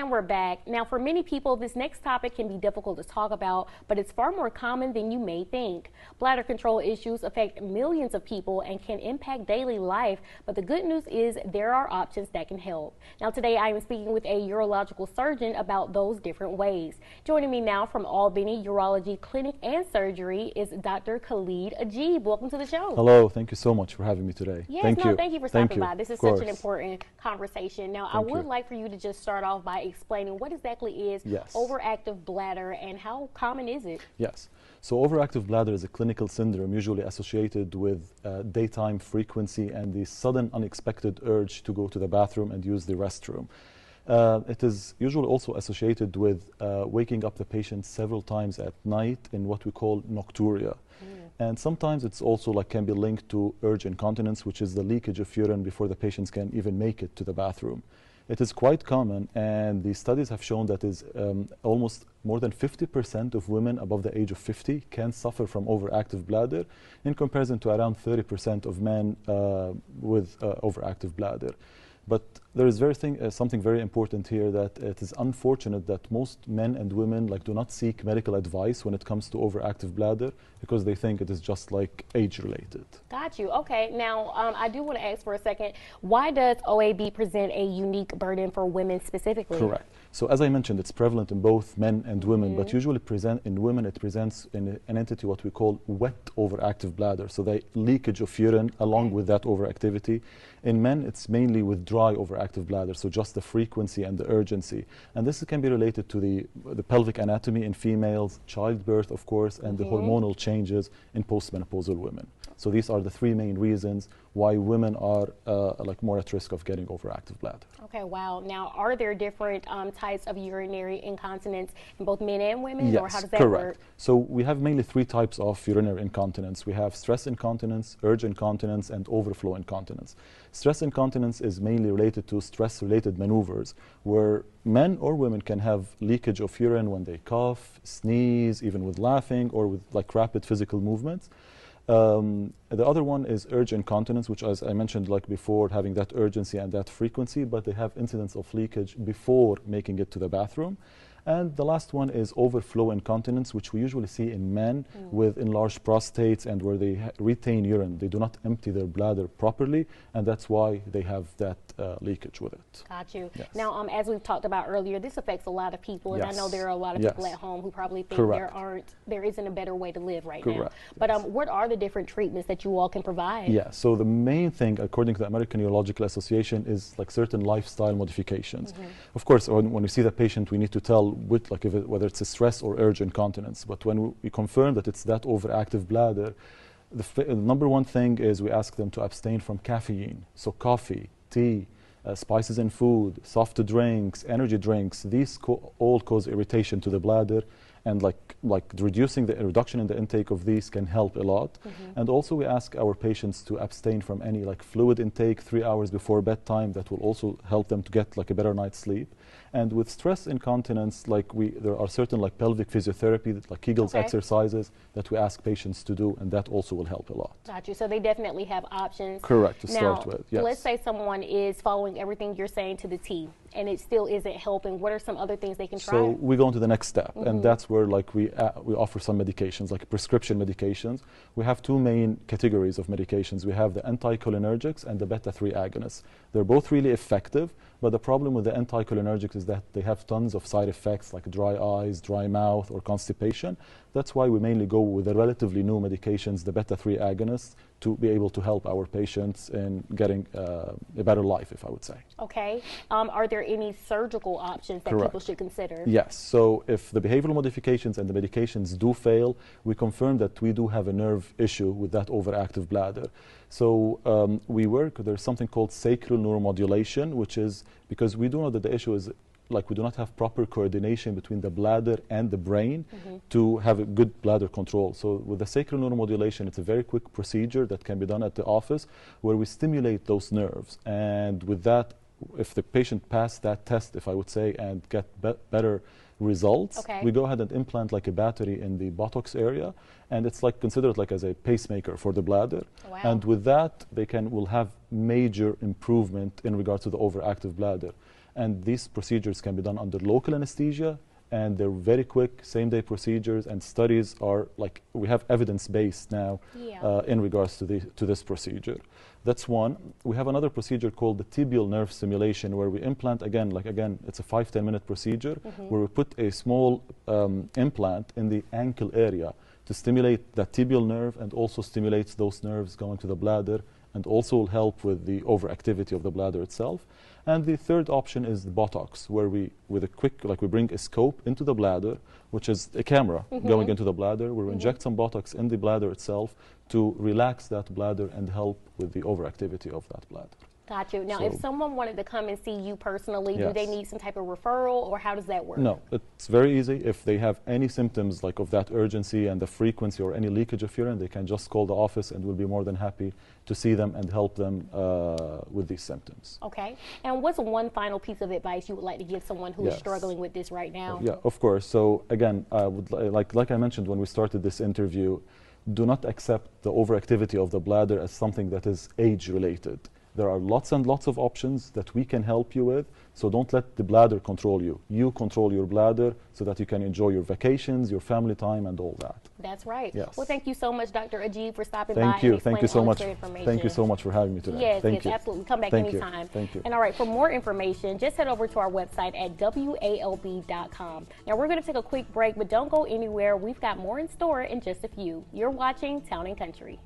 And we're back. Now, for many people, this next topic can be difficult to talk about, but it's far more common than you may think. Bladder control issues affect millions of people and can impact daily life, but the good news is there are options that can help. Now, today I am speaking with a urological surgeon about those different ways. Joining me now from Albany Urology Clinic and Surgery is Dr. Khalid Ajib. Welcome to the show. Hello, thank you so much for having me today. Yes, thank you. Thank you for stopping by. This is such an important conversation. Now, I would like for you to just start off by explaining what exactly is overactive bladder and how common is it? Yes. So overactive bladder is a clinical syndrome usually associated with daytime frequency and the sudden unexpected urge to go to the bathroom and use the restroom. It is usually also associated with waking up the patient several times at night in what we call nocturia. And sometimes it's also can be linked to urge incontinence, which is the leakage of urine before the patients can even make it to the bathroom. It is quite common, and the studies have shown that almost more than 50% of women above the age of 50 can suffer from overactive bladder, in comparison to around 30% of men with overactive bladder. But there is something very important here, that it is unfortunate that most men and women do not seek medical advice when it comes to overactive bladder, because they think it is just age-related. Got you. Okay. Now, I do want to ask for a second, why does OAB present a unique burden for women specifically? Correct. So as I mentioned, it's prevalent in both men and women, but usually in women it presents in an entity what we call wet overactive bladder, so the leakage of urine along with that overactivity. In men, it's mainly with dry overactive bladder, so just the frequency and the urgency. And this can be related to the pelvic anatomy in females, childbirth, of course, and the hormonal changes in postmenopausal women. So these are the three main reasons why women are more at risk of getting overactive bladder. Okay, wow. Now, are there different types of urinary incontinence in both men and women? Yes, or how does that correct. work? So we have mainly three types of urinary incontinence. We have stress incontinence, urge incontinence, and overflow incontinence. Stress incontinence is mainly related to stress-related maneuvers, where men or women can have leakage of urine when they cough, sneeze, even with laughing, or with rapid physical movements. The other one is urge incontinence, which, as I mentioned before, having that urgency and that frequency, but they have incidence of leakage before making it to the bathroom. And the last one is overflow incontinence, which we usually see in men with enlarged prostates and where they retain urine. They do not empty their bladder properly, and that's why they have that leakage with it. Got you. Yes. Now, as we've talked about earlier, this affects a lot of people, and I know there are a lot of people at home who probably think there isn't a better way to live right now. But what are the different treatments that you all can provide? Yeah, so the main thing, according to the American Urological Association, is certain lifestyle modifications. Of course, when we see the patient, we need to tell whether it's a stress or urge incontinence. But when we confirm that it's that overactive bladder, the number one thing is we ask them to abstain from caffeine. So coffee, tea, spices in food, soft drinks, energy drinks, these all cause irritation to the bladder, and reduction in the intake of these can help a lot. And also we ask our patients to abstain from any fluid intake 3 hours before bedtime. That will also help them to get a better night's sleep. And with stress incontinence, there are certain pelvic physiotherapy, Kegel's exercises that we ask patients to do, and that also will help a lot. Got you. So they definitely have options. Correct, to start with, yes. Let's say someone is following everything you're saying to the T, and it still isn't helping. What are some other things they can try? So we go on to the next step, and that's where we offer some medications, prescription medications. We have two main categories of medications. We have the anticholinergics and the beta-3 agonists. They're both really effective, but the problem with the anticholinergics is that they have tons of side effects like dry eyes, dry mouth, or constipation. That's why we mainly go with the relatively new medications, the beta-3 agonists, to be able to help our patients in getting a better life, if I would say. Okay. Are there any surgical options that people should consider? Yes. So if the behavioral modifications and the medications do fail, we confirm that we do have a nerve issue with that overactive bladder. So there's something called sacral neuromodulation, which is because we do know that the issue is we do not have proper coordination between the bladder and the brain to have a good bladder control. So with the sacral neuromodulation, it's a very quick procedure that can be done at the office where we stimulate those nerves. And with that, if the patient passed that test, if I would say, and get better results, okay, we go ahead and implant like a battery in the buttocks area, and it's like considered like as a pacemaker for the bladder. wow, and with that they will have major improvement in regards to the overactive bladder. And these procedures can be done under local anesthesia, and they're very quick, same-day procedures, and studies are like, we have evidence-based now yeah, in regards to this procedure. That's one. We have another procedure called the tibial nerve stimulation, where we implant, again, it's a 5-10 minute procedure, where we put a small implant in the ankle area to stimulate that tibial nerve, and also stimulates those nerves going to the bladder, and also will help with the overactivity of the bladder itself. And the third option is the buttocks, where we, with a quick, we bring a scope into the bladder, which is a camera going into the bladder, where we inject some buttocks in the bladder itself to relax that bladder and help with the overactivity of that bladder. Got you. Now, So, if someone wanted to come and see you personally, do they yes. need some type of referral, or how does that work? No, it's very easy. If they have any symptoms like of that urgency and the frequency or any leakage of urine, they can just call the office, and we'll be more than happy to see them and help them with these symptoms. Okay. And what's one final piece of advice you would like to give someone who is Yes. struggling with this right now? Yeah, of course. So again, I would like I mentioned when we started this interview, do not accept the overactivity of the bladder as something that is age-related. There are lots and lots of options that we can help you with, so don't let the bladder control you. You control your bladder so that you can enjoy your vacations, your family time, and all that. That's right. Yes. Well, thank you so much, Dr. Ajib, for stopping by Thank you. and Thank you explaining so all this much. great information. Thank you so much for having me today. Yes, Thank yes, you. absolutely. Come back Thank you. anytime. Thank you. And all right, for more information, just head over to our website at WALB.com. Now, we're going to take a quick break, but don't go anywhere. We've got more in store in just a few. You're watching Town and Country.